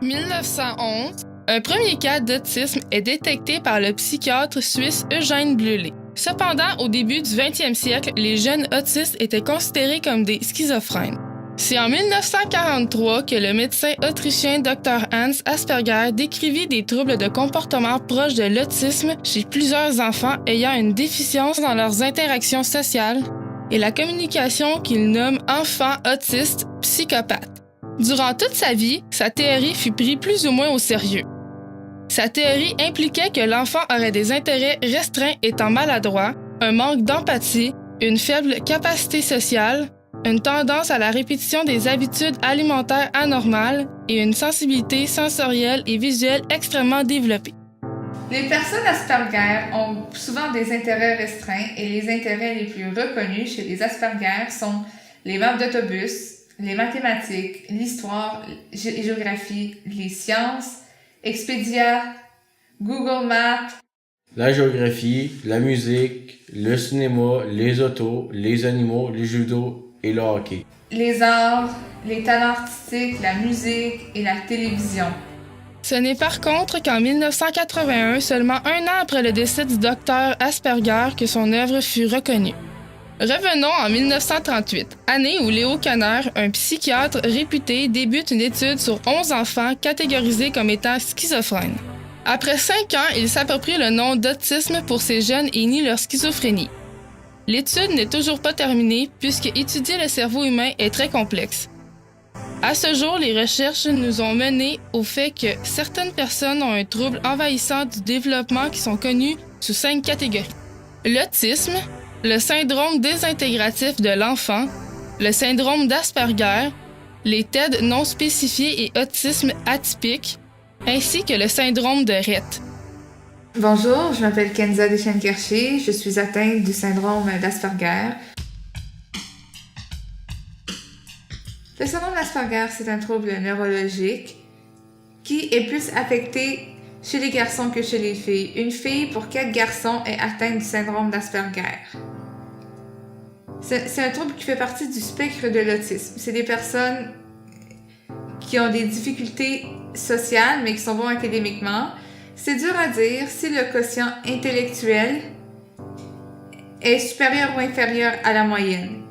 1911, un premier cas d'autisme est détecté par le psychiatre suisse Eugène Bleuler. Cependant, au début du 20e siècle, les jeunes autistes étaient considérés comme des schizophrènes. C'est en 1943 que le médecin autrichien Dr. Hans Asperger décrivit des troubles de comportement proches de l'autisme chez plusieurs enfants ayant une déficience dans leurs interactions sociales et la communication qu'il nomme enfants autistes psychopathes. Durant toute sa vie, sa théorie fut prise plus ou moins au sérieux. Sa théorie impliquait que l'enfant aurait des intérêts restreints étant maladroit, un manque d'empathie, une faible capacité sociale, une tendance à la répétition des habitudes alimentaires anormales et une sensibilité sensorielle et visuelle extrêmement développée. Les personnes Asperger ont souvent des intérêts restreints et les intérêts les plus reconnus chez les Asperger sont les maps d'autobus, les mathématiques, l'histoire et géographie, les sciences, Expedia, Google Maps, la géographie, la musique, le cinéma, les autos, les animaux, les judo et le hockey. Les arts, les talents artistiques, la musique et la télévision. Ce n'est par contre qu'en 1981, seulement un an après le décès du docteur Asperger, que son œuvre fut reconnue. Revenons en 1938, année où Léo Kanner, un psychiatre réputé, débute une étude sur 11 enfants catégorisés comme étant schizophrènes. Après 5 ans, il s'approprie le nom d'autisme pour ces jeunes et nie leur schizophrénie. L'étude n'est toujours pas terminée puisque étudier le cerveau humain est très complexe. À ce jour, les recherches nous ont mené au fait que certaines personnes ont un trouble envahissant du développement qui sont connus sous 5 catégories. L'autisme, le syndrome désintégratif de l'enfant, le syndrome d'Asperger, les TED non spécifiés et autisme atypique, ainsi que le syndrome de Rett. Bonjour, je m'appelle Kenza Deschênes-Kerché, je suis atteinte du syndrome d'Asperger. Le syndrome d'Asperger, c'est un trouble neurologique qui est plus affecté chez les garçons que chez les filles. Une fille pour 4 garçons est atteinte du syndrome d'Asperger. C'est un trouble qui fait partie du spectre de l'autisme. C'est des personnes qui ont des difficultés sociales, mais qui sont bons académiquement. C'est dur à dire si le quotient intellectuel est supérieur ou inférieur à la moyenne.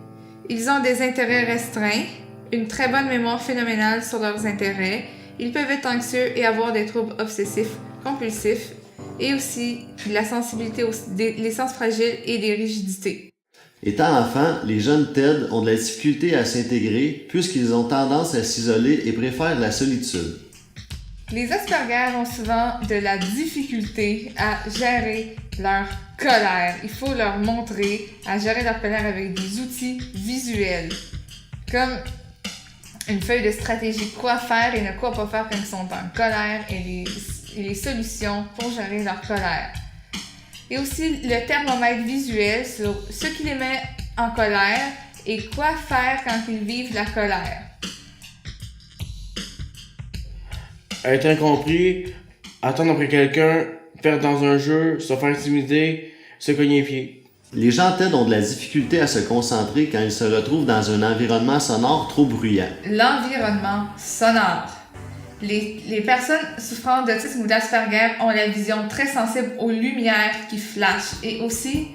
Ils ont des intérêts restreints, une très bonne mémoire phénoménale sur leurs intérêts. Ils peuvent être anxieux et avoir des troubles obsessifs, compulsifs, et aussi de la sensibilité, les sens fragiles et des rigidités. Étant enfants, les jeunes TED ont de la difficulté à s'intégrer puisqu'ils ont tendance à s'isoler et préfèrent la solitude. Les Asperger ont souvent de la difficulté à gérer leur colère. Il faut leur montrer à gérer leur colère avec des outils visuels, comme une feuille de stratégie, quoi faire et ne quoi pas faire quand ils sont en colère et les solutions pour gérer leur colère. Et aussi le thermomètre visuel sur ce qui les met en colère et quoi faire quand ils vivent la colère. Être incompris, attendre après quelqu'un, perdre dans un jeu, se faire intimider, se cogner les pieds. Les gens TED ont de la difficulté à se concentrer quand ils se retrouvent dans un environnement sonore trop bruyant. L'environnement sonore. Les personnes souffrant d'autisme ou d'Asperger ont la vision très sensible aux lumières qui flashent et aussi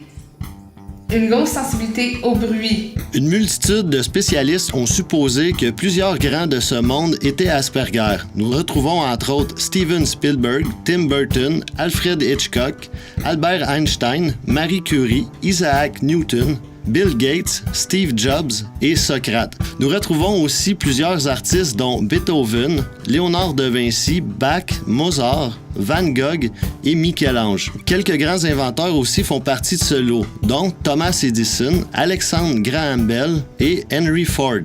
une grosse sensibilité au bruit. Une multitude de spécialistes ont supposé que plusieurs grands de ce monde étaient Asperger. Nous retrouvons entre autres Steven Spielberg, Tim Burton, Alfred Hitchcock, Albert Einstein, Marie Curie, Isaac Newton, Bill Gates, Steve Jobs et Socrate. Nous retrouvons aussi plusieurs artistes dont Beethoven, Léonard de Vinci, Bach, Mozart, Van Gogh et Michel-Ange. Quelques grands inventeurs aussi font partie de ce lot, dont Thomas Edison, Alexander Graham Bell et Henry Ford.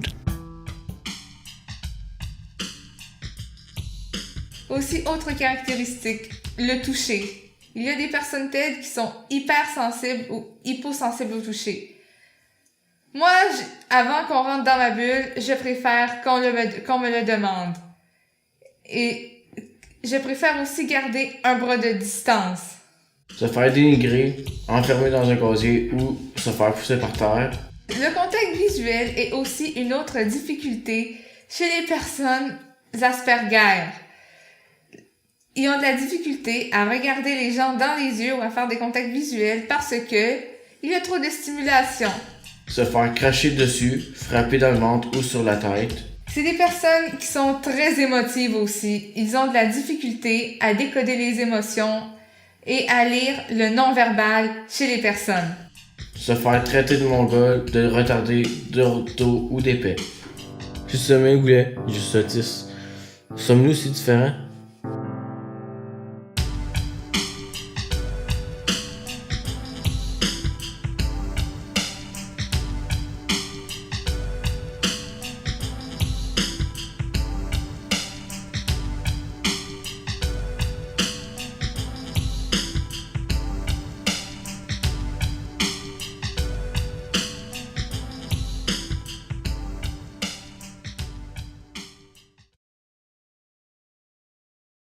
Aussi, autre caractéristique, le toucher. Il y a des personnes TED qui sont hypersensibles ou hyposensibles au toucher. Moi, avant qu'on rentre dans ma bulle, je préfère qu'on me le demande. Et je préfère aussi garder un bras de distance. Se faire dénigrer, enfermer dans un casier ou se faire pousser par terre. Le contact visuel est aussi une autre difficulté chez les personnes Asperger. Ils ont de la difficulté à regarder les gens dans les yeux ou à faire des contacts visuels parce que il y a trop de stimulation. Se faire cracher dessus, frapper dans le ventre ou sur la tête. C'est des personnes qui sont très émotives aussi. Ils ont de la difficulté à décoder les émotions et à lire le non-verbal chez les personnes. Se faire traiter de mongol, de retardé, d'ortho ou d'épais. Je suis sommeil goulet, je suis autiste. Sommes-nous si différents?